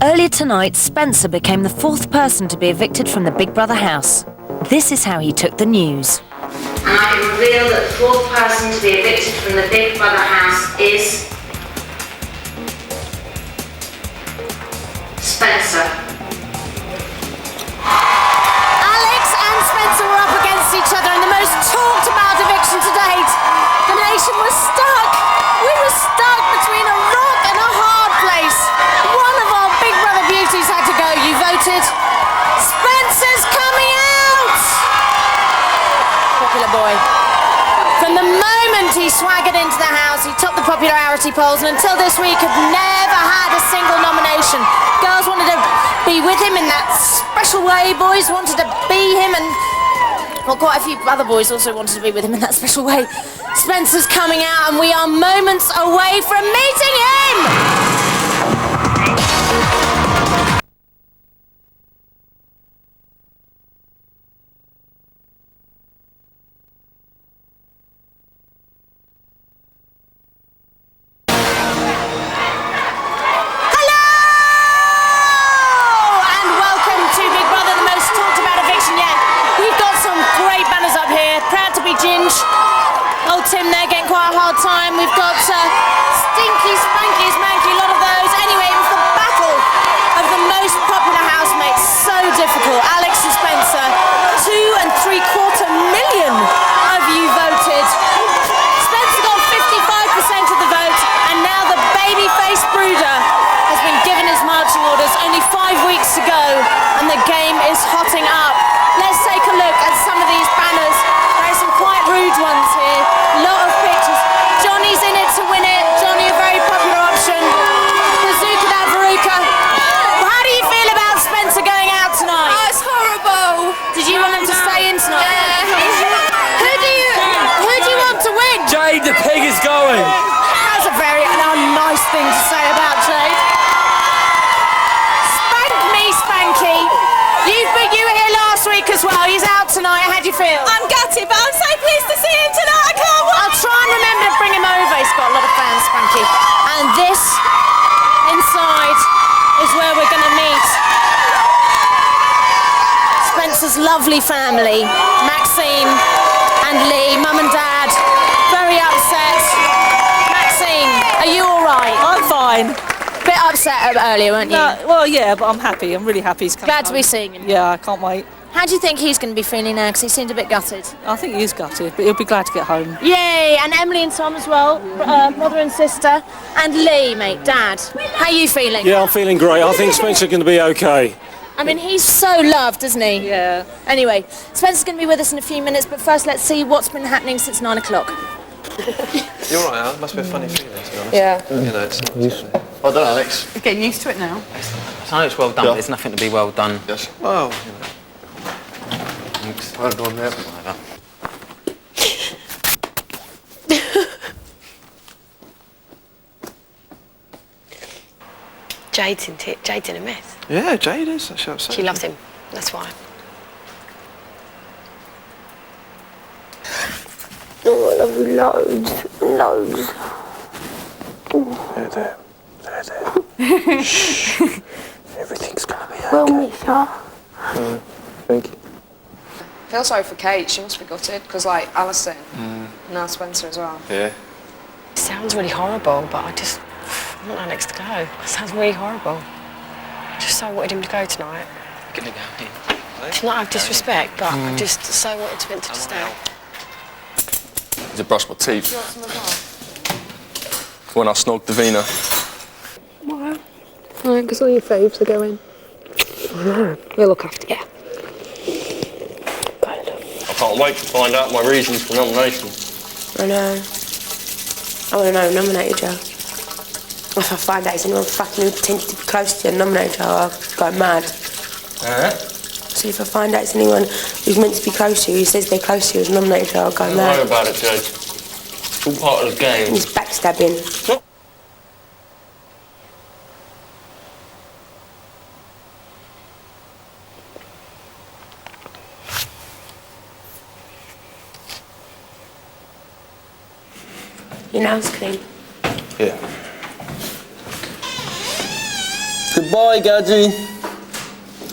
Earlier tonight, Spencer became the fourth person to be evicted from the Big Brother house. This is how he took the news. And I can reveal that the fourth person to be evicted from the Big Brother house is Spencer. Alex and Spencer were up against each other in the most talked about eviction to date. The nation was stuck. We were stuck between a rock and a hard place. One of our Big Brother beauties had to go. You voted. Spencer's coming out! Popular boy. From the moment he swaggered into the house, he topped the popularity polls, and until this week had never had a single nomination. Girls wanted to be with him in that special way. Boys wanted to be him, and well, quite a few other boys also wanted to be with him in that special way. Spencer's coming out, and we are moments away from meeting him! Old Tim there getting quite a hard time. We've got Stinky, Spanky, Smanky, a lot of those. Anyway, it was the battle of the most popular housemates. So difficult. Alex and Spencer, 2.75 million of you voted. Spencer got 55% of the vote, and now the baby-faced brooder has been given his marching orders. Only 5 weeks to go, and the game is hotting up. Let's take a look at some of these banners. There are some quite rude ones here. A lot of pictures. Johnny's in it to win it. Johnny, a very popular option. Bazooka that Veruca. How do you feel about Spencer going out tonight? Oh, it's horrible. Did you want him to stay in tonight? Yeah. Who do you want to win? Jade the pig is going. That's a very nice thing to say about Jade. Spank me, Spanky. You were here last week as well. He's out tonight. How do you feel? I'm gutted, but I'm so pleased to see him tonight. I can't wait. I'll try and remember to bring him over. He's got a lot of fans, Spanky. And this inside is where we're going to meet Spencer's lovely family, Maxine and Lee, mum and dad, very upset. Maxine, are you all right? I'm fine. Bit upset earlier, weren't you? Well, yeah, but I'm happy. I'm really happy he's coming Glad to home. be seeing him. Yeah, I can't wait. How do you think he's going to be feeling now? Because he seemed a bit gutted. I think he is gutted, but he'll be glad to get home. Yay! And Emily and Tom as well, brother and sister. And Lee, mate, dad. How are you feeling? Yeah, I'm feeling great. I think Spencer's going to be okay. I mean, he's so loved, isn't he? Yeah. Anyway, Spencer's going to be with us in a few minutes, but first let's see what's been happening since 9 o'clock. You're right, Al. Must be a funny feeling, to be honest. Yeah. You know, it's not. Well done, Alex. You're getting used to it now. I know it's well done, but there's nothing to be well done. Yes. Well, you know. Thanks. Well done there. Whatever. Jade's in a mess. Yeah, Jade is. That's what I'm saying. She loves him. That's why. Oh, I love you loads, loads. There. Shh. Everything's gonna be okay. Well, Misha. Thank you. I feel sorry for Kate. She must be gutted because, like, Alison, now Spencer as well. Yeah. It sounds really horrible, but I want Alex to go. It sounds really horrible. I just so wanted him to go tonight. Gonna go in. To not have disrespect, but I just so wanted Spencer to stay. To brush my teeth. Do you want some as well? When I snogged Davina. Why? No, because all your faves are going. We'll look after you. I can't wait to find out my reasons for nomination. I know. I want to know who nominated you. If I find out it's anyone fucking who pretended to be close to you and nominated you, I'll go mad. So if I find out it's anyone who's meant to be close to you, who says they're close to you, who's nominated you, I'll go mad. Don't worry about it, Jade. It's all part of the game. It's backstabbing. What? Your nails clean. Yeah. Goodbye, Gadgy.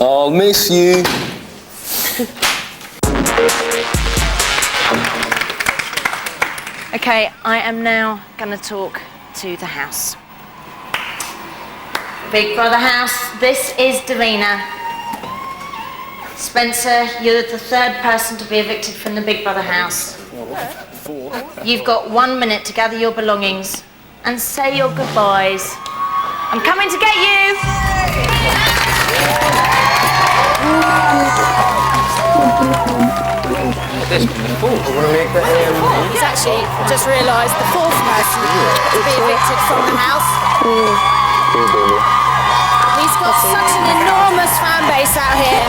I'll miss you. Okay, I am now going to talk to the house. Big Brother house, this is Davina. Spencer, you're the third person to be evicted from the Big Brother house. You've got 1 minute to gather your belongings and say your goodbyes. I'm coming to get you! He's actually just realised the fourth person to be evicted from the house. He's got such an enormous fan base out here.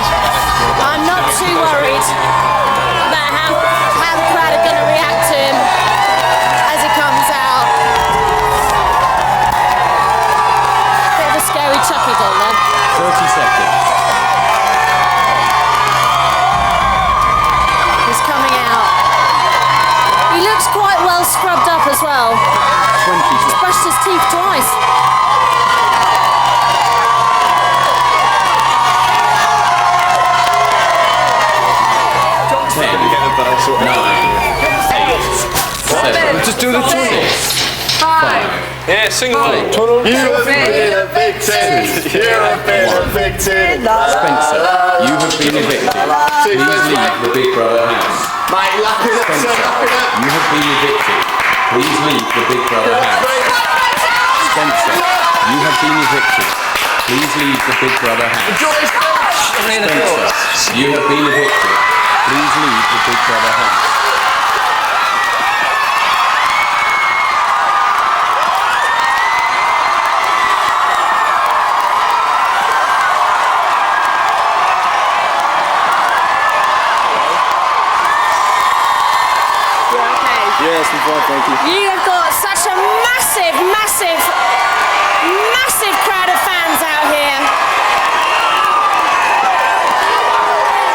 I'm not too worried about how the crowd are going to react to him as he comes out. Bit of a scary Chucky doll then. 30 seconds. He's coming out. He looks quite well scrubbed up as well. 20 He's seconds. brushed his teeth twice. Just do the tunnel. 5. Yeah, sing along. Tunnel. You have been evicted. You have been evicted. Spencer, you have been evicted. Please leave the Big Brother house. Mate, lap it up, Spencer, lap it up. you have been evicted. Please leave the Big Brother house. Spencer, you have been evicted. Please leave the Big Brother house. Spencer, you have been evicted. Please leave the Big Brother house. Yes, I'm fine, thank you. You have got such a massive, massive, massive crowd of fans out here.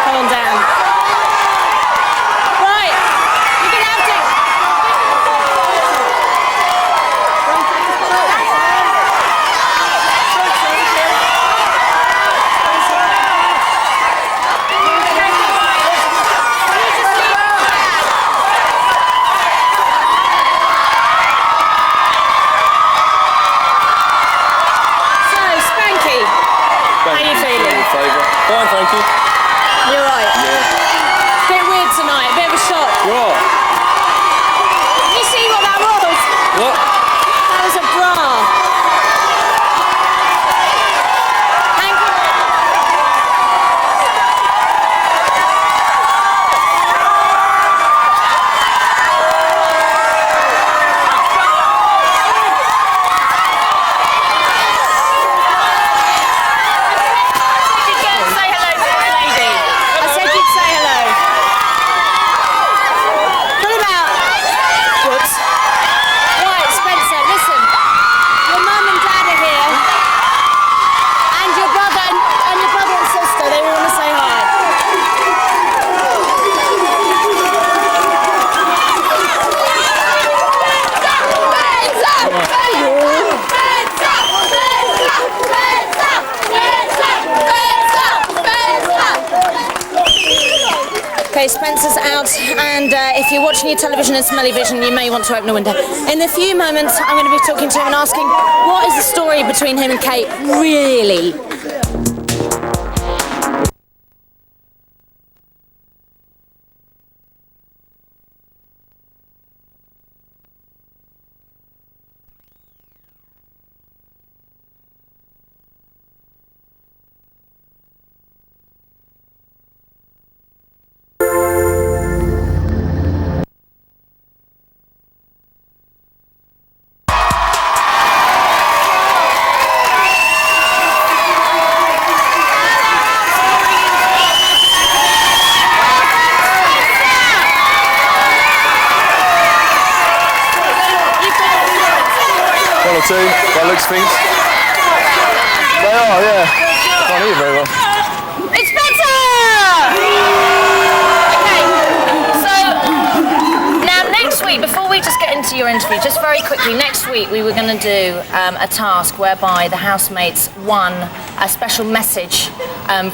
Calm down. Right, you're going to have to... So, Spanky, how you feeling? Fine, thank you. You're right. Yeah. Bit weird tonight, a bit of a shock. What? You see what that was? What? That was a bra. Hang Say hello to the lady. I said you'd say hello. What about... Whoops. Right, Spencer, listen. Your mum and dad are here. And your brother and sister, they all want to say hi. Okay, Spencer's out, and if you're watching your television in smelly vision, you may want to open a window. In a few moments, I'm going to be talking to him and asking, what is the story between him and Kate, really? One or two, by looks things. They are, yeah. I can't hear very well. It's Spencer! Okay, so now next week, before we just get into your interview, just very very quickly, next week we were going to do a task whereby the housemates won a special message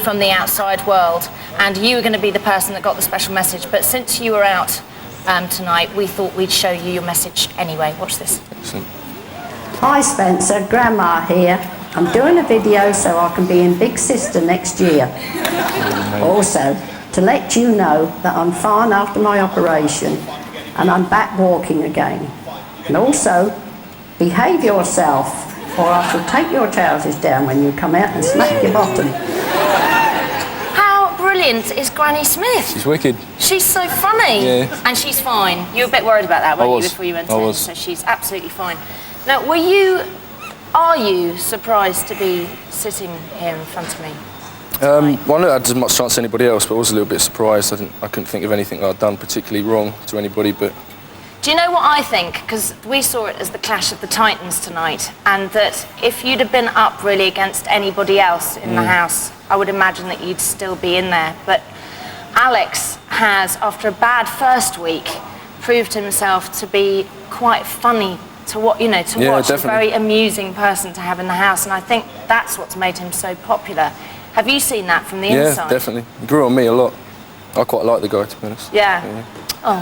from the outside world, and you were going to be the person that got the special message. But since you were out tonight, we thought we'd show you your message anyway. Watch this. Excellent. Hi Spencer, Grandma here. I'm doing a video so I can be in Big Sister next year. Also, to let you know that I'm fine after my operation and I'm back walking again. And also, behave yourself or I shall take your trousers down when you come out and smack your bottom. How brilliant is Granny Smith? She's wicked. She's so funny. Yeah. And she's fine. You were a bit worried about that, weren't you, before you went in? I was. So she's absolutely fine. Now, are you surprised to be sitting here in front of me? Well, I knew I had as much chance as anybody else, but I was a little bit surprised. I couldn't think of anything that I'd done particularly wrong to anybody, but... Do you know what I think? Because we saw it as the clash of the Titans tonight, and that if you'd have been up really against anybody else in the house, I would imagine that you'd still be in there. But Alex has, after a bad first week, proved himself to be quite funny to watch, Definitely. A very amusing person to have in the house, and I think that's what's made him so popular. Have you seen that from the inside? Yeah, definitely. He grew on me a lot. I quite like the guy, to be honest. Yeah. Oh.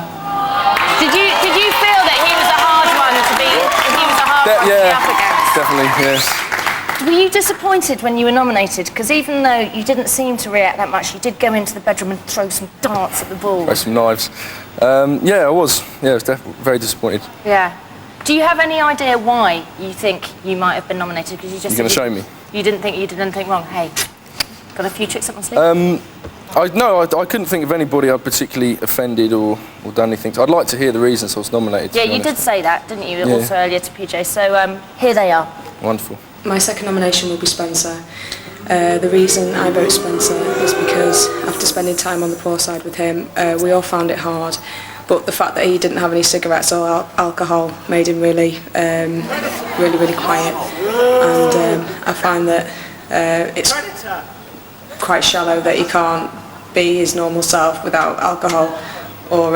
Did you feel that he was a hard one to be? He was a hard one to be up against? Definitely. Yes. Were you disappointed when you were nominated? Because even though you didn't seem to react that much, you did go into the bedroom and throw some darts at the ball. Throw some knives. Yeah, I was. Yeah, I was definitely very disappointed. Yeah. Do you have any idea why you think you might have been nominated? Because you just. You're going to show me? You didn't think you did anything wrong. Hey, got a few tricks up my sleeve. I couldn't think of anybody I'd particularly offended or done anything. I'd like to hear the reasons I was nominated. Yeah, you did say that, didn't you? Also earlier to PJ. So here they are. Wonderful. My second nomination will be Spencer. The reason I vote Spencer is because after spending time on the poor side with him, we all found it hard. But the fact that he didn't have any cigarettes or alcohol made him really, really quiet. And I find that it's quite shallow that he can't be his normal self without alcohol or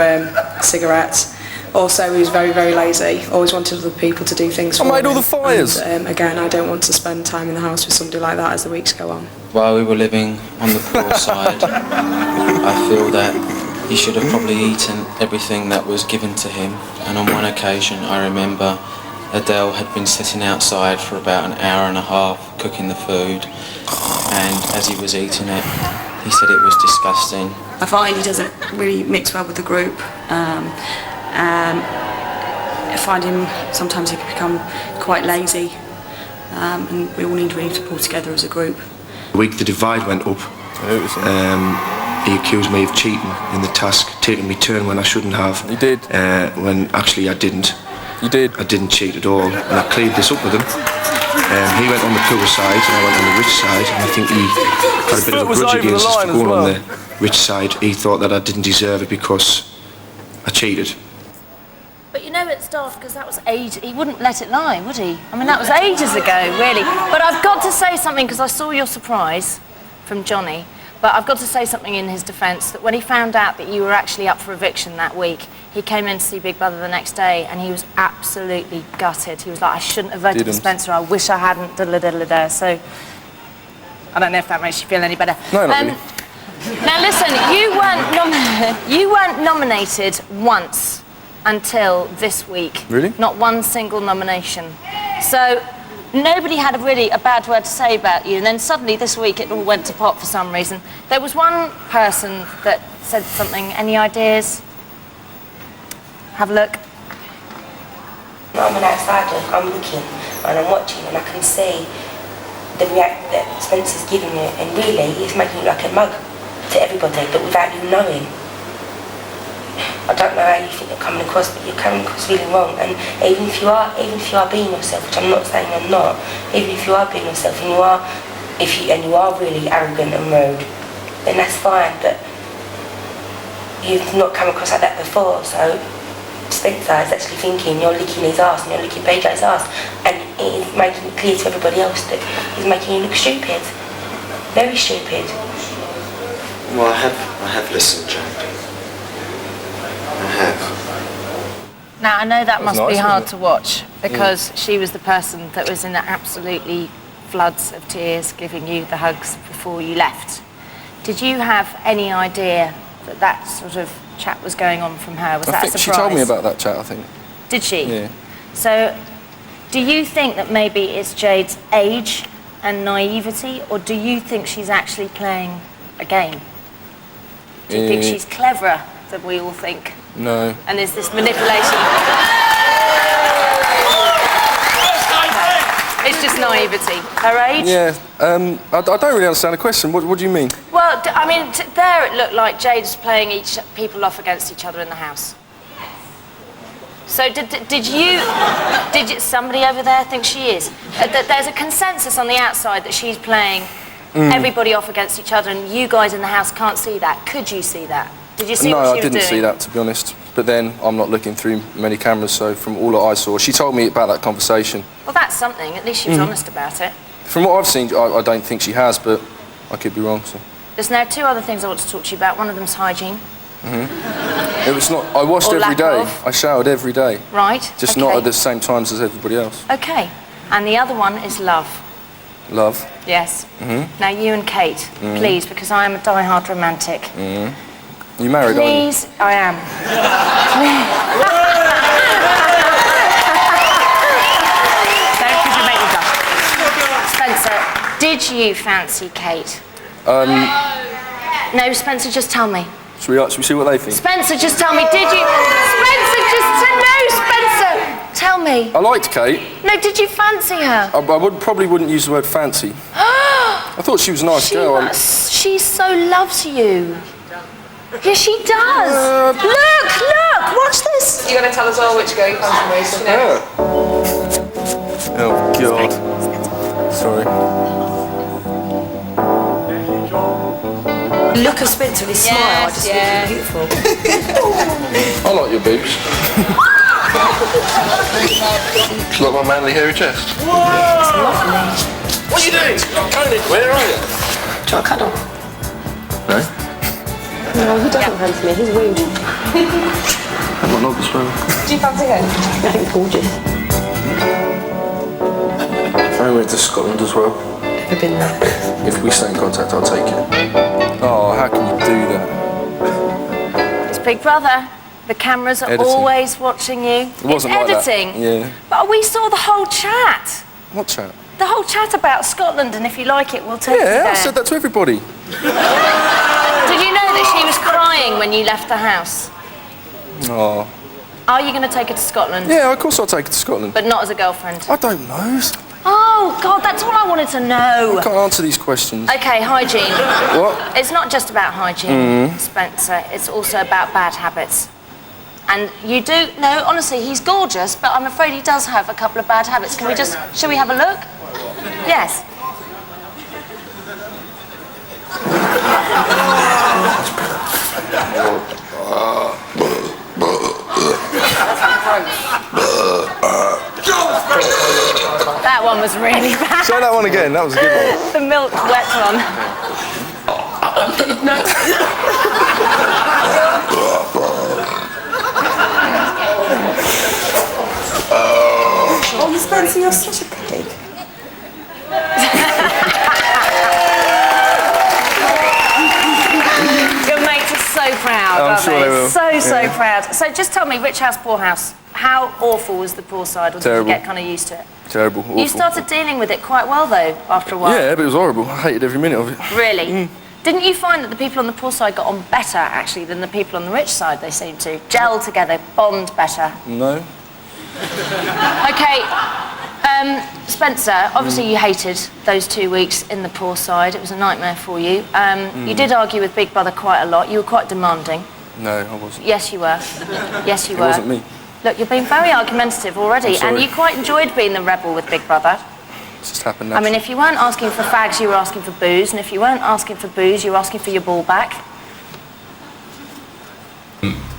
cigarettes. Also, he was very, very lazy, always wanted other people to do things for him. I made all the fires! And, again, I don't want to spend time in the house with somebody like that as the weeks go on. While we were living on the poor side, I feel that he should have probably eaten everything that was given to him. And on one occasion, I remember Adele had been sitting outside for about an hour and a half cooking the food, and as he was eating it, he said it was disgusting. I find he doesn't really mix well with the group. I find him, sometimes he can become quite lazy, and we all need really to pull together as a group. The week the divide went up, he accused me of cheating in the task, taking me turn when I shouldn't have. You did? When actually I didn't. You did? I didn't cheat at all, and I cleared this up with him. He went on the poor side and I went on the rich side, and I think he had a bit of a grudge against us for going on the rich side. He thought that I didn't deserve it because I cheated. But you know it's daft because that was ages. He wouldn't let it lie, would he? I mean, that was ages ago, really. But I've got to say something because I saw your surprise from Johnny. But I've got to say something in his defence, that when he found out that you were actually up for eviction that week, he came in to see Big Brother the next day and he was absolutely gutted. He was like, I shouldn't have voted for Spencer, I wish I hadn't, da-da-da-da-da. So, I don't know if that makes you feel any better. No, not really. Now listen, you weren't nominated once until this week. Really? Not one single nomination. So, nobody had really a bad word to say about you, and then suddenly this week it all went to pot for some reason. There was one person that said something. Any ideas? Have a look. I'm an outsider, I'm looking and I'm watching and I can see the react that Spencer's giving it, and really he's making it like a mug to everybody, but without you knowing. I don't know how you think you're coming across, but you're coming across really wrong. And even if you are being yourself, which I'm not saying I'm not, even if you are being yourself and you are really arrogant and rude, then that's fine. But you've not come across like that before, so Spencer is actually thinking you're licking his ass and you're licking PJ's ass, and it is making it clear to everybody else that he's making you look stupid, very stupid. Well, I have listened, Jack. I have. Now, I know that must be nice, hard wasn't to watch because she was the person that was in the absolutely floods of tears giving you the hugs before you left. Did you have any idea that that sort of chat was going on from her? Was that a surprise? She told me about that chat, I think. Did she? Yeah. So, do you think that maybe it's Jade's age and naivety, or do you think she's actually playing a game? Do you think she's cleverer than we all think? No. And is this manipulation? It's just naivety. Her age? Yeah. I don't really understand the question. What do you mean? Well, I mean, there it looked like Jade's playing people off against each other in the house. So did somebody over there think she is? There's a consensus on the outside that she's playing everybody off against each other, and you guys in the house can't see that. Could you see that? Did you see what she was doing? No, I didn't see that, to be honest. But then I'm not looking through many cameras, so from all that I saw, she told me about that conversation. Well, that's something. At least she was honest about it. From what I've seen, I don't think she has, but I could be wrong. So. There's now two other things I want to talk to you about. One of them's hygiene. It was not. I washed every day. I showered every day. Right. Just not at the same times as everybody else. Okay. And the other one is love. Love. Yes. Now you and Kate, please, because I am a die-hard romantic. You married, aren't you? Please, I am. Don't you make me blush. Spencer, did you fancy Kate? No, Spencer, just tell me. Should we see what they think? Spencer, just tell me, did you? Spencer, Spencer, tell me. I liked Kate. No, did you fancy her? I probably wouldn't use the word fancy. I thought she was a nice girl. She so loves you. Yeah, she does. Look, watch this. You're going to tell us all which girl you fancy most, you know? Oh, God. Sorry. Look at Spencer and his smile, I just think it's beautiful. I like your boobs. It's like my manly hairy chest. It's lovely. What are you doing? Tony, where are you? Do you want a cuddle? No? No, he doesn't fancy me, he's rude. I've got knob as well. Do you fancy him? I think he's gorgeous. I went to Scotland as well. Never been there. If we stay in contact, I'll take it. Oh, how can you do that? It's Big Brother. The cameras are Editing. always watching you. It wasn't it's like editing. That. Yeah. But we saw the whole chat. What chat? The whole chat about Scotland, and if you like it, we'll take you there. Yeah, I said that to everybody. Did you know that she was crying when you left the house? Oh. Are you going to take her to Scotland? Yeah, of course I'll take her to Scotland. But not as a girlfriend? I don't know. Oh, God, that's all I wanted to know. I can't answer these questions. Okay, hygiene. What? It's not just about hygiene, Spencer. It's also about bad habits. And you do... No, honestly, he's gorgeous, but I'm afraid he does have a couple of bad habits. Can we just... Shall we have a look? Yes. That one was really bad. Say that one again, that was a good one. The milk wet one. Oh, Spencer, you're such a pig. Your mates are so proud, I'm aren't sure they will. So proud. So just tell me, rich house, poor house, how awful was the poor side, or did Terrible. you get kind of used to it? Terrible, awful. You started dealing with it quite well, though, after a while. Yeah, but it was horrible. I hated every minute of it. Really? Didn't you find that the people on the poor side got on better, actually, than the people on the rich side? They seemed to gel together, bond better. No. Okay, Spencer, obviously you hated those 2 weeks in the poor side. It was a nightmare for you. You did argue with Big Brother quite a lot. You were quite demanding. No, I wasn't. Yes, you were. Yes, you were. It wasn't me. Look, you've been very argumentative already, I'm sorry. and you quite enjoyed being the rebel with Big Brother. It just happened I naturally. mean, if you weren't asking for fags, you were asking for booze, and if you weren't asking for booze, you were asking for your ball back.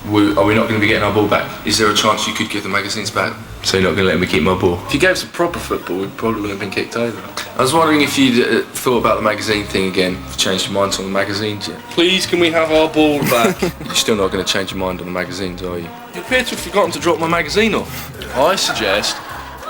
Are we not going to be getting our ball back? Is there a chance you could give the magazines back? So you're not going to let me keep my ball? If you gave us a proper football, we probably wouldn't have been kicked over. I was wondering if you'd thought about the magazine thing again, if you changed your mind on the magazines yet. Please, can we have our ball back? You're still not going to change your mind on the magazines, are you? You appear to have forgotten to drop my magazine off. I suggest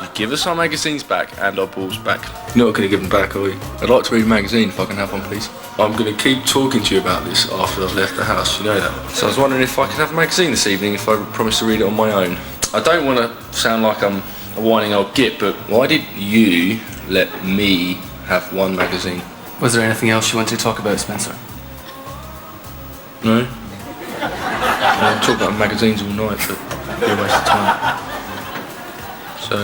you give us our magazines back and our balls back. You're not going to give them back, are you? I'd like to read a magazine if I can have one, please. I'm going to keep talking to you about this after I've left the house, you know that? So I was wondering if I could have a magazine this evening if I promise to read it on my own. I don't want to sound like I'm a whining old git, but why did you let me have one magazine? Was there anything else you wanted to talk about, Spencer? No? I'll talk about magazines all night, but it'd be a waste of time. So,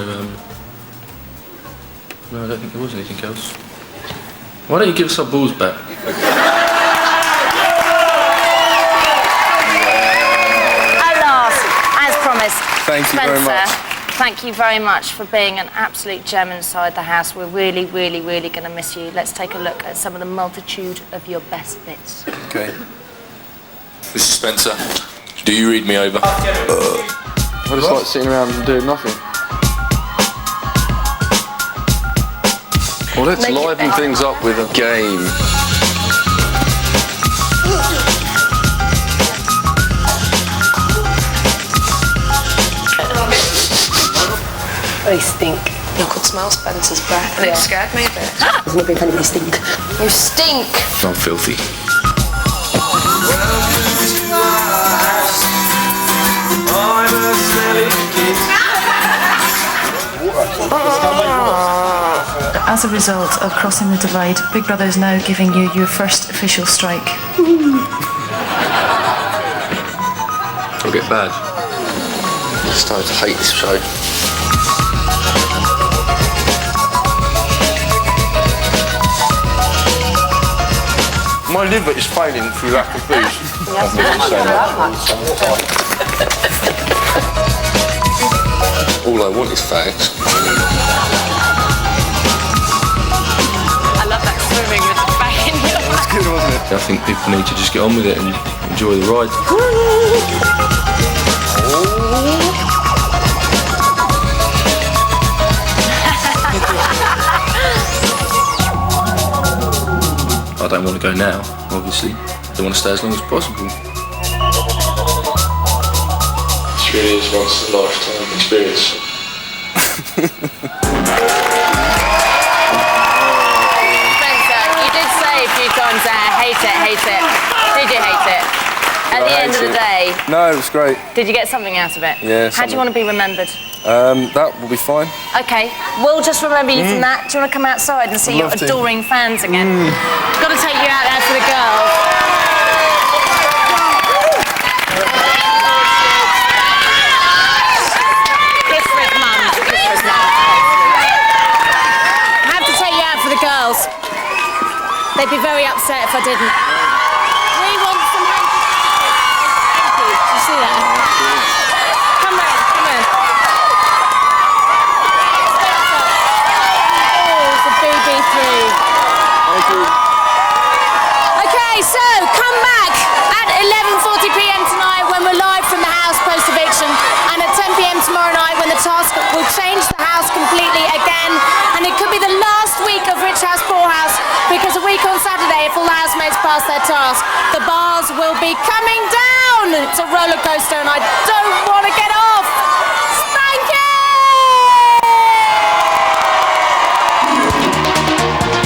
no, I don't think there was anything else. Why don't you give us our balls back? At last, as promised. Thank you very Spencer, much. thank you very much for being an absolute gem inside the house. We're really, really, really going to miss you. Let's take a look at some of the multitude of your best bits. Okay. This is Spencer. Do you read me over? I just like sitting around and doing nothing. Well, let's liven things up with a game. They stink. I could smell Spencer's breath and it scared me a bit. There's nothing funny, they stink. You stink. I'm filthy. As a result of crossing the divide, Big Brother is now giving you your first official strike. I'll get bad. I'm starting to hate this show. My liver is failing through lack of booze. I've been saying that all I want is fags. I love that swimming with the bag in your That's good, wasn't it? I think people need to just get on with it and enjoy the ride. I don't want to go now, obviously. I want to stay as long as possible. This really is once in a lifetime experience. Spencer, you did say a few times there, hate it, hate it. Did you hate it? At the end of the day, No, it was great. did you get something out of it? Yeah, How do you want to be remembered? That will be fine. Okay, we'll just remember you from that. Do you want to come outside and see your love to. adoring fans again? Got to take you out there for the girls. Kiss for his mum. Kiss for his mum. I have to take you out for the girls. They'd be very upset if I didn't. We want some hanky. Do you see that? Come on, come on. Oh, it's a BB3. Thank you. Okay, so come back at 11:40 p.m. tonight when we're live from the house post-eviction, and at 10 p.m. tomorrow night when the task will change the house completely again, and it could be the last week of Rich House Poor House, because a week on Saturday, if all the housemates pass their task, the bars will be coming down. It's a roller coaster and I don't want to get on.